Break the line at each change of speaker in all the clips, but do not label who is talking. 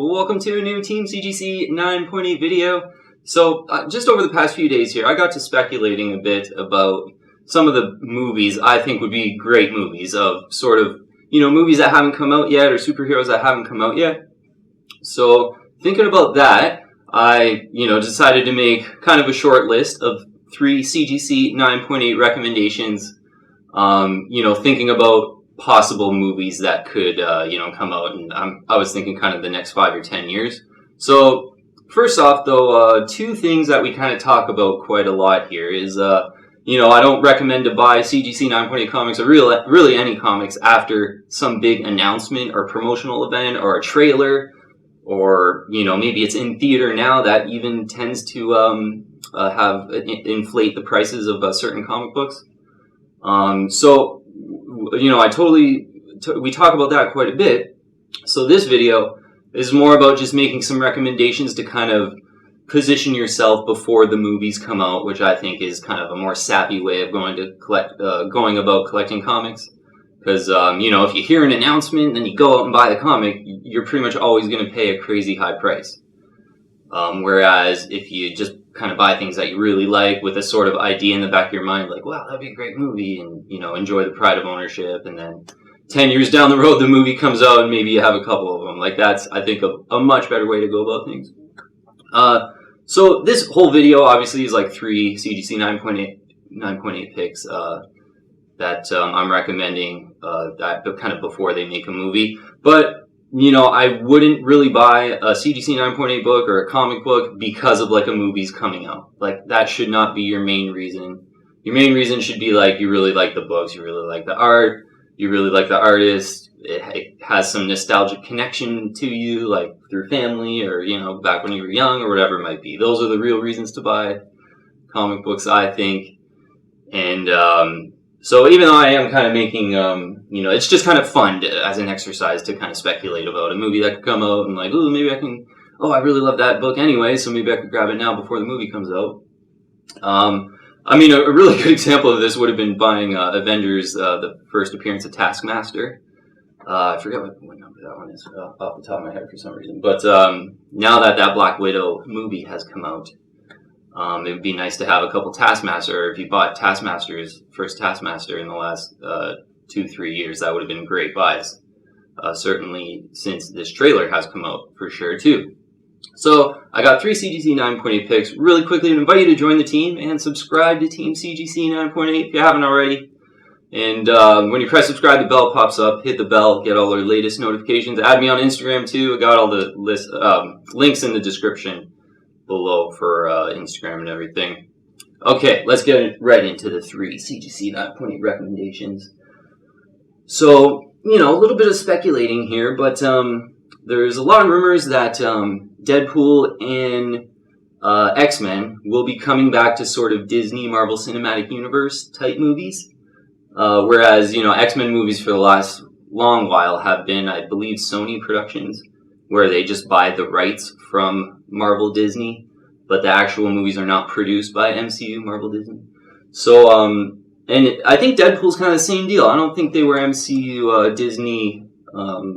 Well, welcome to a new Team CGC 9.8 video. So, just over the past few days here, I got to speculating a bit about some of the movies I think would be great movies of sort of, movies that haven't come out yet or superheroes that haven't come out yet. So, thinking about that, I, decided to make kind of a short list of 3 CGC 9.8 recommendations, thinking about possible movies that could, come out, and I was thinking kind of the next 5 or 10 years. So, first off, though, 2 things that we kind of talk about quite a lot here is, I don't recommend to buy CGC 9.8 comics or really any comics after some big announcement or promotional event or a trailer, or, maybe it's in theater now. That even tends to inflate the prices of certain comic books. We talk about that quite a bit. So this video is more about just making some recommendations to kind of position yourself before the movies come out, which I think is kind of a more savvy way of going about collecting comics. Because, if you hear an announcement and then you go out and buy the comic, you're pretty much always going to pay a crazy high price. Whereas if you just kind of buy things that you really like with a sort of idea in the back of your mind, like, wow, that'd be a great movie, and, enjoy the pride of ownership, and then 10 years down the road, the movie comes out, and maybe you have a couple of them. Like, that's, I think, a much better way to go about things. So this whole video, obviously, is like 3 CGC 9.8 picks that I'm recommending that kind of before they make a movie. But I wouldn't really buy a CGC 9.8 book or a comic book because of like a movie's coming out. Like, that should not be your main reason. Your main reason should be like you really like the books, you really like the art, you really like the artist, it has some nostalgic connection to you, like through family or, back when you were young or whatever it might be. Those are the real reasons to buy comic books, I think. And so even though I am kind of making, it's just kind of fun as an exercise to kind of speculate about a movie that could come out and like, ooh, maybe I really love that book anyway, so maybe I could grab it now before the movie comes out. A really good example of this would have been buying Avengers, the first appearance of Taskmaster. I forget what number that one is off the top of my head for some reason. But now that Black Widow movie has come out, it would be nice to have a couple Taskmaster, or if you bought first Taskmaster in the last 2-3 years, that would have been great buys. Certainly since this trailer has come out, for sure, too. So, I got 3 CGC 9.8 picks. Really quickly, I invite you to join the team and subscribe to Team CGC 9.8 if you haven't already. And when you press subscribe, the bell pops up. Hit the bell, get all our latest notifications. Add me on Instagram, too. I got all the links in the description below for Instagram and everything. Okay, let's get right into the 3 CGC 9.8 recommendations. So, a little bit of speculating here, but there's a lot of rumors that Deadpool and X-Men will be coming back to sort of Disney Marvel Cinematic Universe type movies. Whereas, X-Men movies for the last long while have been, I believe, Sony productions, where they just buy the rights from Marvel Disney, but the actual movies are not produced by MCU Marvel Disney. So, I think Deadpool's kind of the same deal. I don't think they were MCU Disney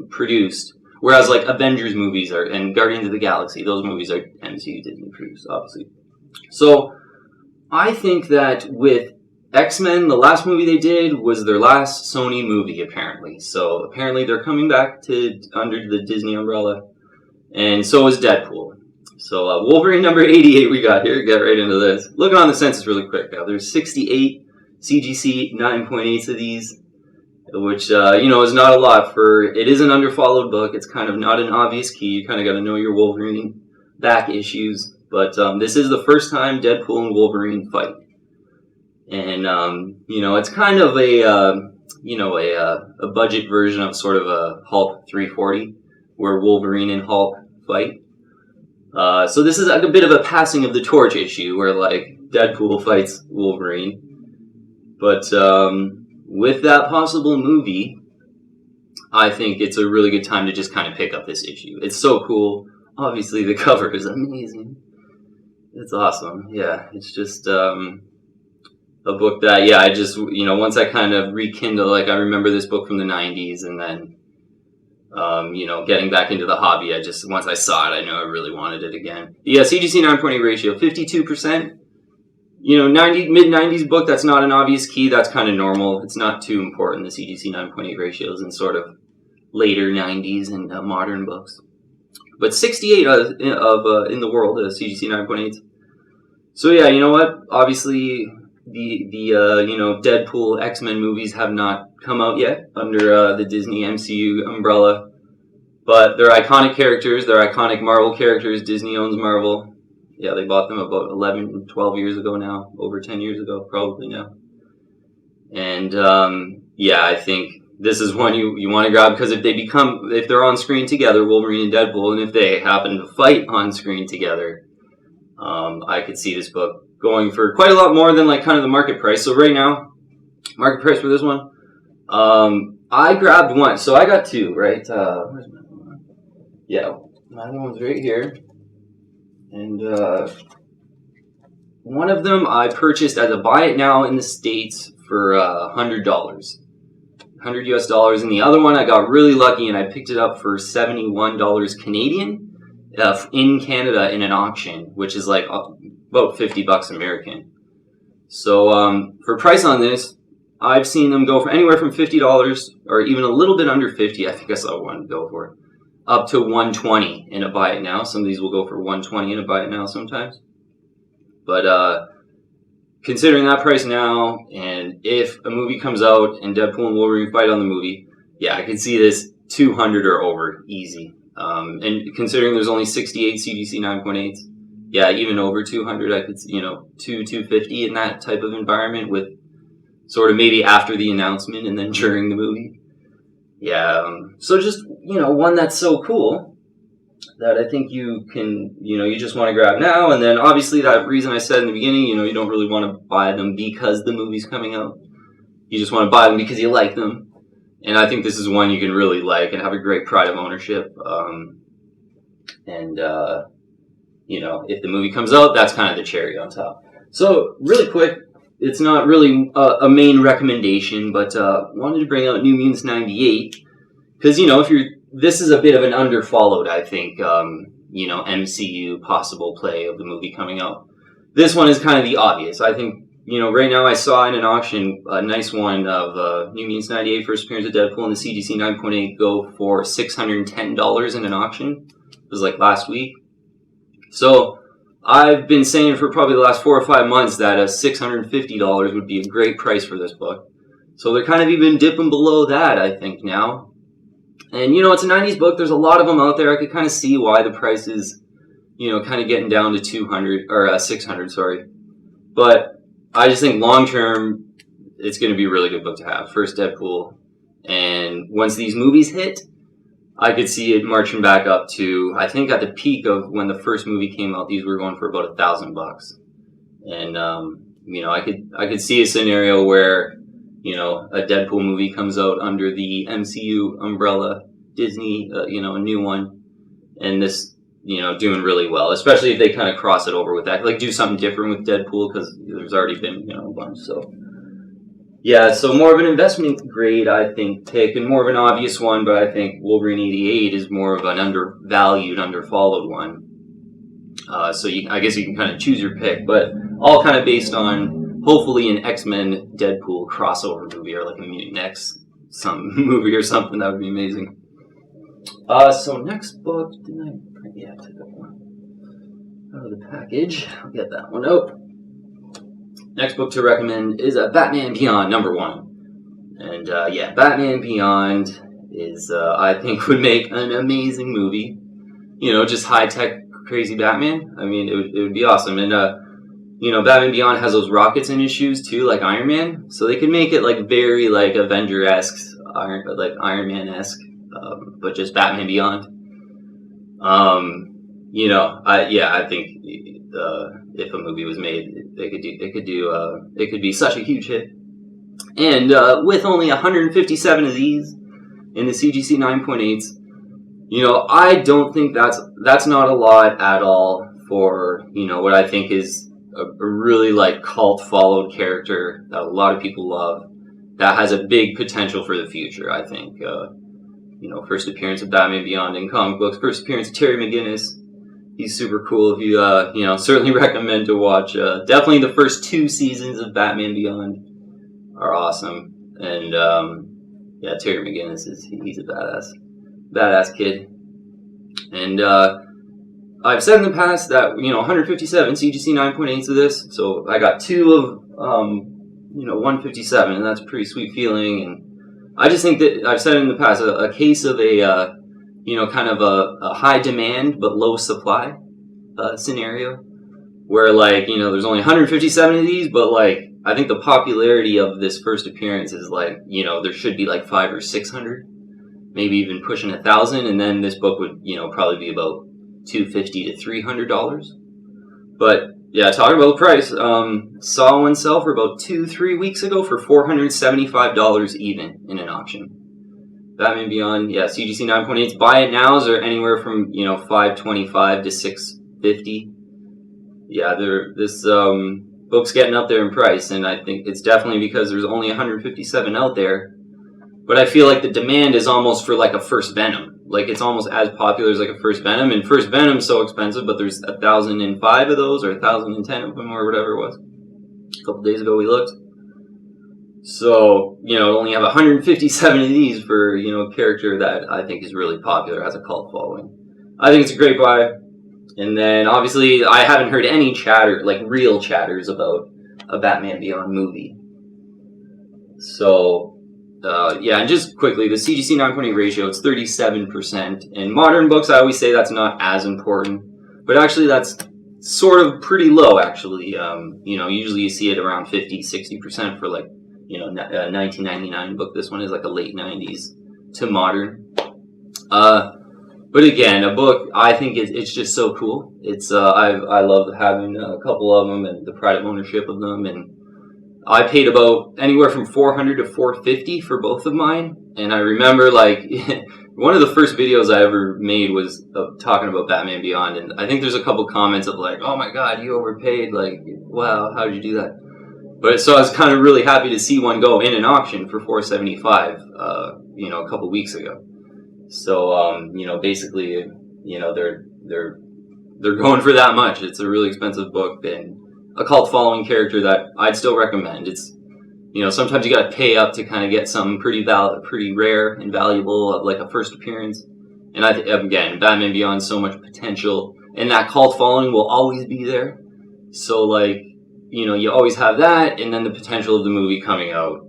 produced, whereas like Avengers movies and Guardians of the Galaxy, those movies are MCU Disney produced, obviously. So, I think that with X-Men, the last movie they did was their last Sony movie, apparently. So, apparently they're coming back to under the Disney umbrella. And so is Deadpool. So, Wolverine number 88 we got here. Get right into this. Looking on the census really quick now. There's 68 CGC 9.8s of these, which, is not a lot it is an underfollowed book. It's kind of not an obvious key. You kind of got to know your Wolverine back issues. But, this is the first time Deadpool and Wolverine fight. And, it's kind of a budget version of sort of a Hulk 340, where Wolverine and Hulk fight. So this is like a bit of a passing of the torch issue, where, like, Deadpool fights Wolverine. But, with that possible movie, I think it's a really good time to just kind of pick up this issue. It's so cool. Obviously, the cover is amazing. It's awesome. Yeah, it's just, a book that, I just, once I kind of rekindle, like, I remember this book from the 90s, and then, Getting back into the hobby. Once I saw it, I know I really wanted it again. Yeah, CGC 9.8 ratio, 52%. Mid-90s book, that's not an obvious key. That's kind of normal. It's not too important, the CGC 9.8 ratios in sort of later 90s and modern books. But 68 in the world, CGC 9.8. So yeah, you know what? Obviously, the Deadpool, X-Men movies have not come out yet under the Disney MCU umbrella. But they're iconic characters. They're iconic Marvel characters. Disney owns Marvel. Yeah, they bought them about 11, 12 years ago now. Over 10 years ago, probably now. And I think this is one you want to grab, because if they're on screen together, Wolverine and Deadpool, and if they happen to fight on screen together, I could see this book going for quite a lot more than like kind of the market price. So right now, market price for this one, I grabbed one. So I got two, right? Where's my one? Yeah, my other one's right here. And one of them I purchased as a buy it now in the States for $100. $100 US, and the other one I got really lucky and I picked it up for $71 Canadian in Canada in an auction, which is like about $50 American. So for price on this, I've seen them go for anywhere from $50 or even a little bit under 50. I think I saw one go for it, up to $120 in a buy it now. Some of these will go for $120 in a buy it now sometimes. But considering that price now, and if a movie comes out and Deadpool and Wolverine fight on the movie, yeah, I can see this 200 or over easy. And considering there's only 68 CGC 9.8s, yeah, even over 200, I could, 250 in that type of environment, with sort of maybe after the announcement and then during the movie. Yeah, so just, one that's so cool that I think you can, you just want to grab now. And then obviously that reason I said in the beginning, you don't really want to buy them because the movie's coming out. You just want to buy them because you like them. And I think this is one you can really like and have a great pride of ownership. If the movie comes out, that's kind of the cherry on top. So really quick, it's not really a main recommendation, but wanted to bring out New Mutants 98 because, this is a bit of an underfollowed, I think, MCU possible play of the movie coming out. This one is kind of the obvious. I think, right now I saw in an auction a nice one of New Mutants 98 first appearance of Deadpool and the CGC 9.8 go for $610 in an auction. It was like last week. So I've been saying for probably the last 4 or 5 months that $650 would be a great price for this book. So they're kind of even dipping below that, I think, now. And, it's a 90s book. There's a lot of them out there. I could kind of see why the price is, kind of getting down to 200 or 600, sorry. But I just think long term, it's going to be a really good book to have. First Deadpool. And once these movies hit, I could see it marching back up to, I think at the peak of when the first movie came out, these were going for about $1,000. And, I could see a scenario where, a Deadpool movie comes out under the MCU umbrella, Disney, a new one, and this, doing really well, especially if they kind of cross it over with that, like do something different with Deadpool, because there's already been, a bunch, so. Yeah, so more of an investment grade, I think, pick, and more of an obvious one, but I think Wolverine 88 is more of an undervalued, underfollowed one. So I guess you can kind of choose your pick, but all kind of based on hopefully an X-Men Deadpool crossover movie, or like a Mutant X movie or something. That would be amazing. So next book, I took that one out of the package. I'll get that one out. Next book to recommend is Batman Beyond #1. And Batman Beyond is, I think, would make an amazing movie. Just high-tech, crazy Batman. I mean, it would be awesome. And, Batman Beyond has those rockets in his shoes too, like Iron Man. So they could make it like very like Avenger-esque, like Iron Man-esque, but just Batman Beyond. I think if a movie was made, it could be such a huge hit. And with only 157 of these in the CGC 9.8s, I don't think that's not a lot at all for what I think is a really like cult followed character that a lot of people love, that has a big potential for the future. I think first appearance of Batman Beyond in comic books. First appearance of Terry McGinnis. He's super cool. If you, certainly recommend to watch. Definitely the first 2 seasons of Batman Beyond are awesome. And, Terry McGinnis he's a badass kid. And, I've said in the past that, 157 CGC 9.8s of this. So I got 2 of, 157, and that's a pretty sweet feeling. And I just think that I've said in the past, a case of a kind of a high demand but low supply scenario, where there's only 157 of these, but I think the popularity of this first appearance is there should be 500 or 600, maybe even pushing 1,000, and then this book would probably be about $250 to $300. But yeah, talking about the price, saw one sell for about 2-3 weeks ago for $475 even in an auction. Batman Beyond, CGC 9.8s. Buy it nows are anywhere from $525 to $650. Yeah, this book's getting up there in price, and I think it's definitely because there's only 157 out there. But I feel like the demand is almost for a first Venom. It's almost as popular as a first Venom, and first Venom's so expensive, but there's 1,005 of those, or 1,010 of them, or whatever it was. A couple days ago we looked. So, only have 157 of these for, a character that I think is really popular, has a cult following. I think it's a great buy. And then, obviously, I haven't heard any chatter, real chatters about a Batman Beyond movie. So, and just quickly, the CGC 9.8 ratio, it's 37%. In modern books, I always say that's not as important. But actually, that's sort of pretty low, actually. Usually you see it around 50-60% for, a 1999 book. This one is a late 90s to modern. But again, a book, I think it's just so cool. It's I love having a couple of them and the pride of ownership of them, and I paid about anywhere from $400 to $450 for both of mine. And I remember one of the first videos I ever made was talking about Batman Beyond, and I think there's a couple comments of oh my god, you overpaid, wow, how did you do that? But so I was kind of really happy to see one go in an auction for $475 a couple weeks ago. So basically they're going for that much. It's a really expensive book and a cult following character that I'd still recommend. It's sometimes you got to pay up to kind of get something pretty rare and valuable of a first appearance. And again, Batman Beyond, so much potential, and that cult following will always be there. So you always have that, and then the potential of the movie coming out.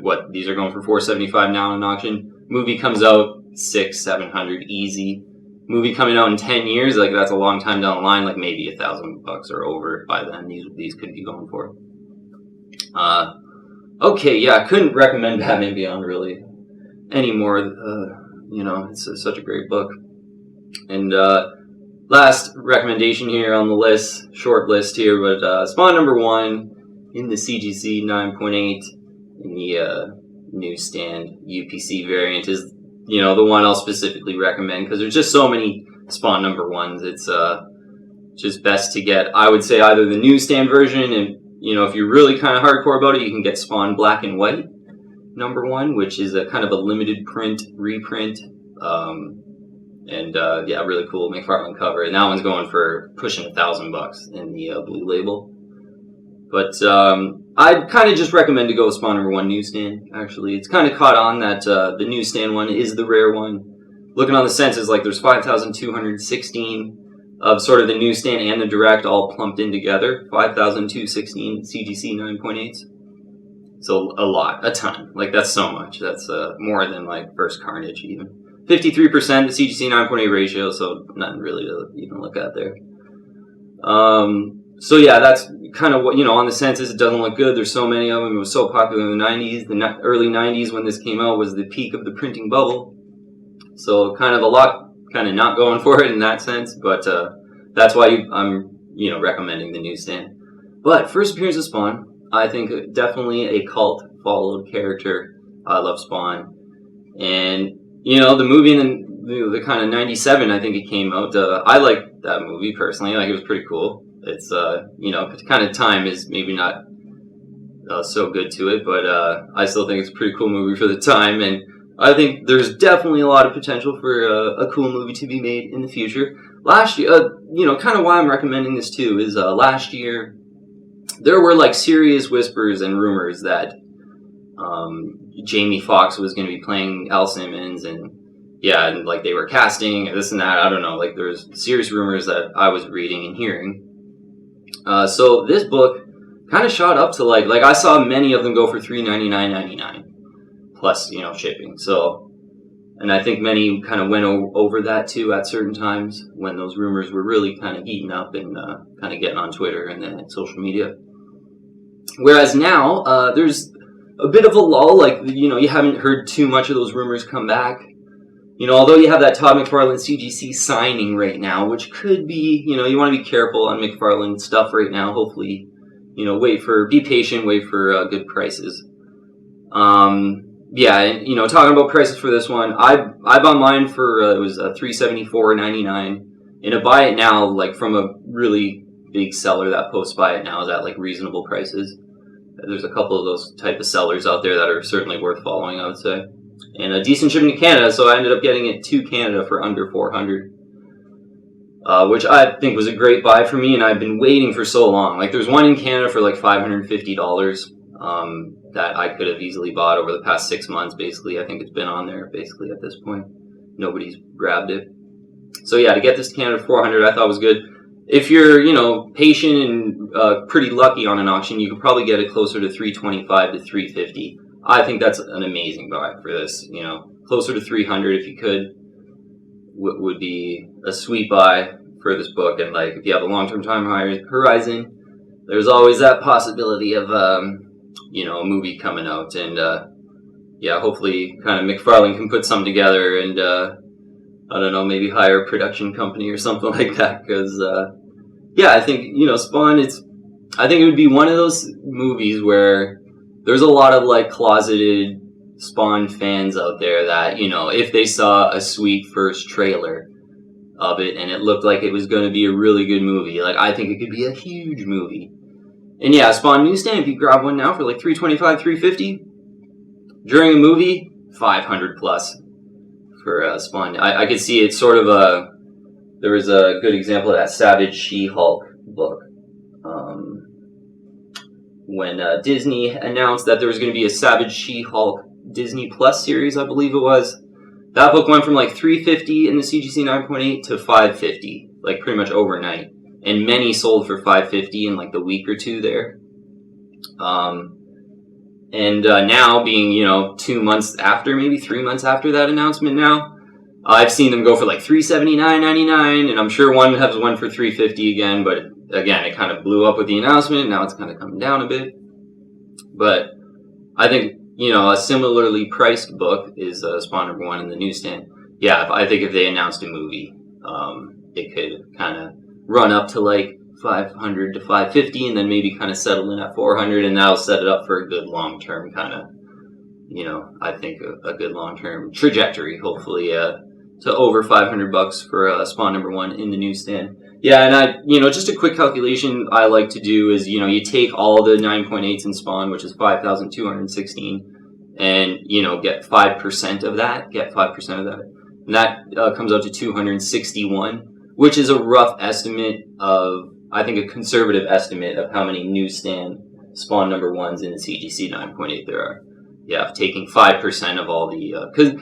What these are going for $475 now in an auction. Movie comes out $600-700 easy. Movie coming out in 10 years, that's a long time down the line. Maybe $1,000 or over by then. These could be going for. I couldn't recommend Batman Beyond really anymore. It's such a great book. And last recommendation here on the list, short list here, but Spawn #1 in the CGC 9.8 in the newsstand UPC variant is the one I'll specifically recommend because there's just so many Spawn #1s. It's just best to get, I would say, either the newsstand version, and if you're really kind of hardcore about it, you can get Spawn Black and White #1, which is a kind of a limited print reprint. Really cool McFarlane cover, and that one's going for pushing $1,000 in the blue label. But I'd kind of just recommend to go with Spawn #1 newsstand. Actually, it's kind of caught on that the newsstand one is the rare one. Looking on the census, there's 5,216 of sort of the newsstand and the direct all plumped in together. 5,216 CGC 9.8s. So a ton. That's so much. That's more than First Carnage even. 53% the CGC 9.8 ratio, so nothing really to even look at there. That's kind of what, on the census, it doesn't look good. There's so many of them. It was so popular in the 90s. The early 90s when this came out was the peak of the printing bubble. So kind of a lot kind of not going for it in that sense, but that's why I'm, recommending the newsstand. But first appearance of Spawn, I think definitely a cult followed character. I love Spawn. And, the movie in the kind of 97, I think it came out. I like that movie personally. It was pretty cool. It's, kind of time is maybe not so good to it, but I still think it's a pretty cool movie for the time. And I think there's definitely a lot of potential for a cool movie to be made in the future. Last year, kind of why I'm recommending this too is last year there were like serious whispers and rumors that Jamie Foxx was going to be playing Al Simmons, and like they were casting and this and that. I don't know. Like there's serious rumors that I was reading and hearing. So this book kind of shot up to like I saw many of them go for $399.99 plus shipping. So, and I think many kind of went over that too at certain times when those rumors were really kind of heating up and kind of getting on Twitter and then social media. Whereas now there's a bit of a lull. Like you haven't heard too much of those rumors come back. Although you have that Todd McFarlane CGC signing right now, which could be, you want to be careful on McFarlane stuff right now. Hopefully, be patient, wait for good prices. Talking about prices for this one, I bought mine for, it was $374.99. And to buy it now, like from a really big seller that posts buy it now is at like reasonable prices. There's a couple of those type of sellers out there that are certainly worth following, I would say. And a decent shipping to Canada, so I ended up getting it to Canada for under $400, which I think was a great buy for me, and I've been waiting for so long. Like, there's one in Canada for like $550 that I could have easily bought over the past 6 months, basically. I think it's been on there, basically, at this point. Nobody's grabbed it. So, yeah, to get this to Canada for $400, I thought was good. If you're, patient and pretty lucky on an auction, you could probably get it closer to $325 to $350. I think that's an amazing buy for this. Closer to $300 if you could would be a sweet buy for this book. And like if you have a long-term time horizon, there's always that possibility of a movie coming out. And hopefully kind of McFarlane can put something together and I don't know, maybe hire a production company or something like that. Because I think Spawn. I think it would be one of those movies where there's a lot of like closeted Spawn fans out there that, if they saw a sweet first trailer of it and it looked like it was going to be a really good movie, like I think it could be a huge movie. And yeah, Spawn newsstand, if you grab one now for like $325, $350 during a movie, $500 plus for Spawn. I could see it sort of there was a good example of that Savage She-Hulk book. When Disney announced that there was going to be a Savage She-Hulk Disney Plus series, I believe it was. That book went from like $350 in the CGC 9.8 to $550, like pretty much overnight. And many sold for $550 in like the week or two there. Now being, 2 months after, maybe 3 months after that announcement now, I've seen them go for like $379.99, and I'm sure one has one for $350 again, but again, it kind of blew up with the announcement. Now it's kind of coming down a bit. But I think, a similarly priced book is Spawn #1 in the newsstand. Yeah, I think if they announced a movie, it could kind of run up to like $500 to $550 and then maybe kind of settle in at $400, and that'll set it up for a good long-term kind of, I think a good long-term trajectory, hopefully, to over $500 for Spawn #1 in the newsstand. Yeah, and I, just a quick calculation I like to do is, you take all the 9.8s in Spawn, which is 5,216, and, get 5% of that, and that comes out to 261, which is a rough estimate of, I think a conservative estimate of how many newsstand Spawn #1s in the CGC 9.8 there are. Yeah, taking 5% of all the, because,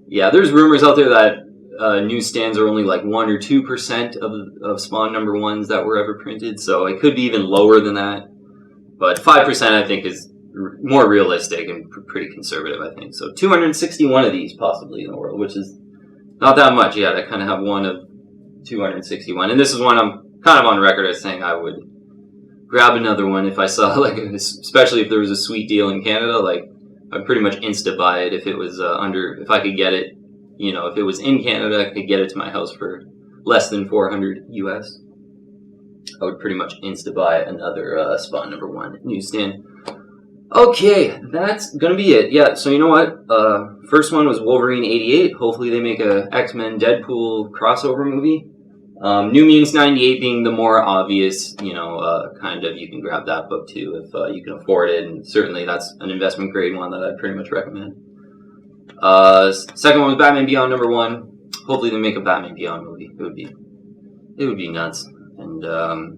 there's rumors out there that newsstands are only like 1 or 2% of Spawn #1s that were ever printed, so it could be even lower than that. But 5% I think is more realistic and pretty conservative, I think. So 261 of these possibly in the world, which is not that much yet. I kind of have one of 261, and this is one I'm kind of on record as saying I would grab another one if I saw, like, especially if there was a sweet deal in Canada. Like, I'd pretty much insta buy it if it was if I could get it. If it was in Canada, I could get it to my house for less than $400 US. I would pretty much insta buy another Spawn #1 newsstand. Okay, that's gonna be it. Yeah, so you know what? First one was Wolverine 88. Hopefully they make a X-Men Deadpool crossover movie. New Mutants 98 being the more obvious, kind of, you can grab that book too if you can afford it, and certainly that's an investment grade one that I'd pretty much recommend. Second one was Batman Beyond #1. Hopefully they make a Batman Beyond movie. It would be nuts. And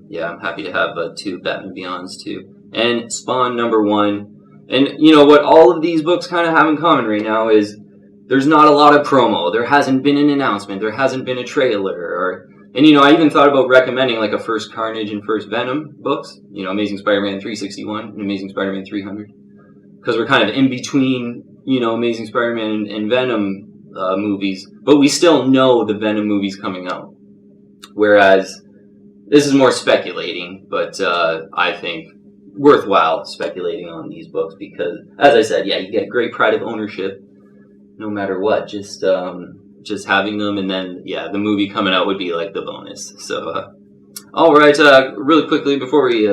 yeah, I'm happy to have 2 Batman Beyonds too. And Spawn #1. And you know what all of these books kind of have in common right now is there's not a lot of promo. There hasn't been an announcement. There hasn't been a trailer. And you know, I even thought about recommending like a First Carnage and First Venom books. You know, Amazing Spider-Man 361 and Amazing Spider-Man 300. Because we're kind of in between, you know, Amazing Spider-Man and Venom movies. But we still know the Venom movie's coming out. Whereas this is more speculating, but I think worthwhile speculating on these books because, as I said, yeah, you get great pride of ownership no matter what. Just having them, and then yeah, the movie coming out would be like the bonus. So, all right, really quickly before we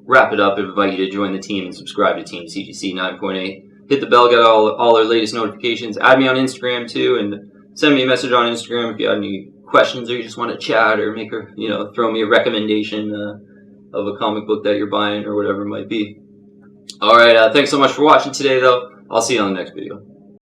wrap it up, I invite you to join the team and subscribe to Team CGC 9.8. Hit the bell, get all our latest notifications. Add me on Instagram too, and send me a message on Instagram if you have any questions or you just want to chat or throw me a recommendation of a comic book that you're buying or whatever it might be. All right, thanks so much for watching today, though. I'll see you on the next video.